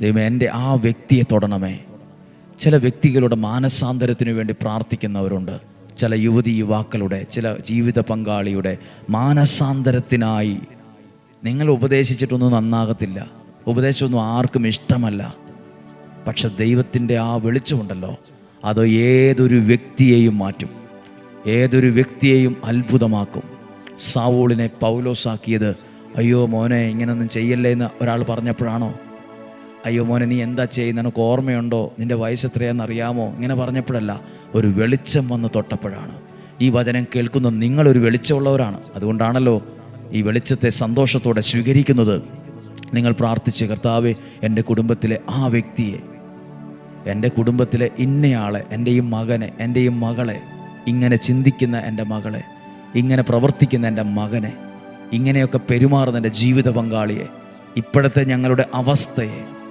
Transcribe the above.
ദൈവമേ, എൻ്റെ ആ വ്യക്തിയെ തൊടണമേ. ചില വ്യക്തികളുടെ മാനസാന്തരത്തിനു വേണ്ടി പ്രാർത്ഥിക്കുന്നവരുണ്ട്. ചില യുവാക്കളുടെ, ചില ജീവിത പങ്കാളിയുടെ മാനസാന്തരത്തിനായി. നിങ്ങൾ ഉപദേശിച്ചിട്ടൊന്നും നന്നാകത്തില്ല, ഉപദേശമൊന്നും ആർക്കും ഇഷ്ടമല്ല. പക്ഷെ ദൈവത്തിൻ്റെ ആ വെളിച്ചമുണ്ടല്ലോ, അത് ഏതൊരു വ്യക്തിയെയും മാറ്റും, ഏതൊരു വ്യക്തിയെയും അത്ഭുതമാക്കും. സാവൂളിനെ പൗലോസാക്കിയത് അയ്യോ മോനെ ഇങ്ങനൊന്നും ചെയ്യല്ലേ എന്ന് ഒരാൾ പറഞ്ഞപ്പോഴാണോ? അയ്യോ മോനെ നീ എന്താ ചെയ്യുന്നത്, നിനക്ക് ഓർമ്മയുണ്ടോ, നിൻ്റെ വയസ്സ് എത്രയാണെന്നറിയാമോ, ഇങ്ങനെ പറഞ്ഞപ്പോഴല്ല, ഒരു വെളിച്ചം വന്ന് തൊട്ടപ്പോഴാണ്. ഈ വചനം കേൾക്കുന്ന നിങ്ങളൊരു വെളിച്ചമുള്ളവരാണ്. അതുകൊണ്ടാണല്ലോ ഈ വെളിച്ചത്തെ സന്തോഷത്തോടെ സ്വീകരിക്കുന്നത്. നിങ്ങൾ പ്രാർത്ഥിച്ച്, കർത്താവേ, എൻ്റെ കുടുംബത്തിലെ ആ വ്യക്തിയെ, എൻ്റെ കുടുംബത്തിലെ ഇന്നയാളെ, എൻ്റെ ഈ മകനെ, എൻ്റെ ഈ മകളെ, ഇങ്ങനെ ചിന്തിക്കുന്ന എൻ്റെ മകളെ, ഇങ്ങനെ പ്രവർത്തിക്കുന്ന എൻ്റെ മകനെ, ഇങ്ങനെയൊക്കെ പെരുമാറുന്ന എൻ്റെ ജീവിത പങ്കാളിയെ, ഇപ്പോഴത്തെ ഞങ്ങളുടെ അവസ്ഥയെ